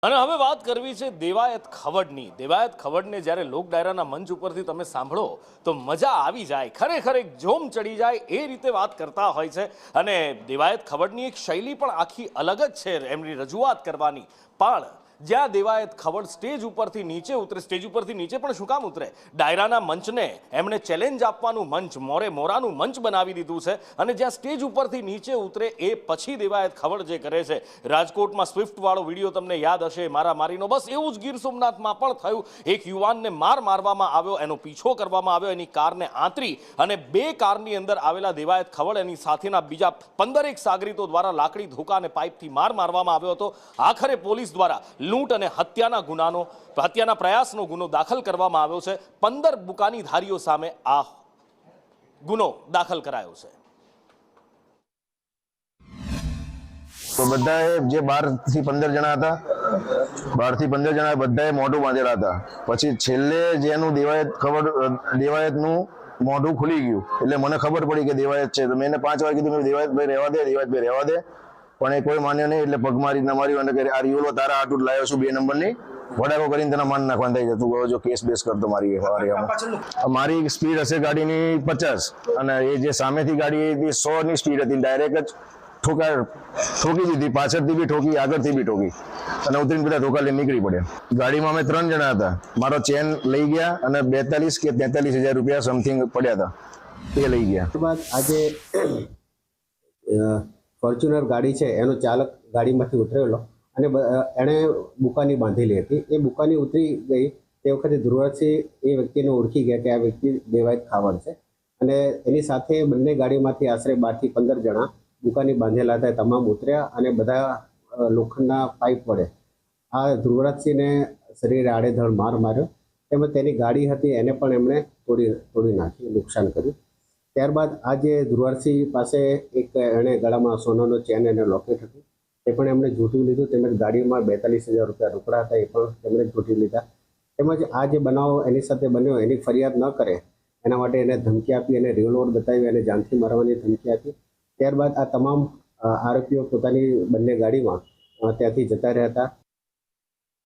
અને હવે વાત કરવી છે દેવાયત ખવડની. દેવાયત ખવડને જ્યારે લોક ડાયરાના મંચ ઉપરથી તમે સાંભળો તો મજા આવી જાય, ખરેખર એક જોમ ચડી જાય એ રીતે વાત કરતા હોય છે. અને દેવાયત ખવડની એક શૈલી પણ આખી અલગ જ છે એમની રજૂઆત કરવાની. પણ જ્યાં દેવાયત ખવડ સ્ટેજ ઉપરથી નીચે ઉતરે, સ્ટેજ ઉપરથી નીચે પણ શું કામ ઉતરે, ડાયરાના મંચને એમણે ચેલેન્જ આપવાનું મંચ, મોરાનું મંચ બનાવી દીધું છે. અને જ્યાં સ્ટેજ ઉપરથી નીચે ઉતરે એ પછી દેવાયત ખવડ જે કરે છે, રાજકોટમાં સ્વિફ્ટ વાળો વિડીયો તમને યાદ હશે, મારામારીનો, બસ એવું જ ગીર સોમનાથમાં પણ થયું. એક યુવાનને મારવામાં આવ્યો, એનો પીછો કરવામાં આવ્યો, એની કારને આંતરી અને બે કારની અંદર આવેલા દેવાયત ખવડ એની સાથેના બીજા 15 સાગરીતો દ્વારા લાકડી, ધોકા અને પાઇપથી મારવામાં આવ્યો હતો. આખરે પોલીસ દ્વારા લૂંટ અને હત્યાના પ્રયાસનો ગુનો દાખલ કરવામાં આવ્યો છે. 15 બુકાનીધારીઓ સામે આ ગુનો દાખલ કરાયો છે. તો બધાએ જે 12 થી 15 જણા હતા, 12 થી 15 જણા બધાએ મોઢું બાંધેલા હતા. પછી છેલ્લે જેનું દેવાયતનું મોઢું ખુલી ગયું એટલે મને ખબર પડી કે દેવાયત છે. તો મેં એને 5 વાર કીધું, દેવાયતભાઈ રહેવા દે, પણ એ કોઈ માન્યો નહીં. એટલે પગમારી ન માર્યું અને આ રિવોલ્વર તારા આટલું લાવ્યો છું 2 નંબરની, વડાકો કરીને તેના માન નાખવાનું થઈ જતું. જો કેસ બેસ કરતો મારી સ્પીડ હશે ગાડીની 50 અને એ જે સામેથી ગાડી હતી 100 ની સ્પીડ હતી. ડાયરેક્ટ જ ઠોકી દીધી, પાછળથી બી ઠોકી, આગળથી બી ઠોકી અને ઉતરીને બધા ધોકા લઈને નીકળી પડ્યા. ગાડીમાં અમે 3 જણા હતા. મારો ચેન લઈ ગયા અને 42 કે 43,000 રૂપિયા સમથિંગ પડ્યા હતા, એ લઈ ગયા. બાદ આજે ફોર્ચ્યુનર ગાડી છે એનો ચાલક ગાડીમાંથી ઉતરેલો અને એણે બુકાની બાંધેલી હતી. એ બુકાની ઉતરી ગઈ તે વખતે ધ્રુવસિંહ એ વ્યક્તિને ઓળખી ગયા કે આ વ્યક્તિ દેવાયત ખવડ છે. અને એની સાથે બંને ગાડીમાંથી આશરે 12 થી 15 જણા બુકાની બાંધેલા હતા, તમામ ઉતર્યા અને બધા લોખંડના પાઇપ વડે આ ધ્રુવરાજસિંહને શરીરે આડેધડ માર્યો. તેમજ તેની ગાડી હતી એને પણ એમણે તોડી નાખી, નુકસાન કર્યું. ત્યારબાદ આ જે ધ્રુવરાજસિંહ પાસે એક એણે ગળામાં સોનાનો ચેન અને લોકેટ હતું એ પણ એમણે ઝૂંટી લીધું. તેમજ ગાડીમાં 42,000 રૂપિયા રોકડા હતા એ પણ તેમણે ઝૂંટી લીધા. તેમજ આ જે બનાવ એની સાથે બન્યો એની ફરિયાદ ન કરે એના માટે એને ધમકી આપી, એને રિવોલ્વર બતાવી અને જાનથી મારવાની ધમકી આપી. ત્યારબાદ આ તમામ આરોપીઓ પોતાની બંને ગાડીમાં ત્યાંથી જતા રહ્યા હતા.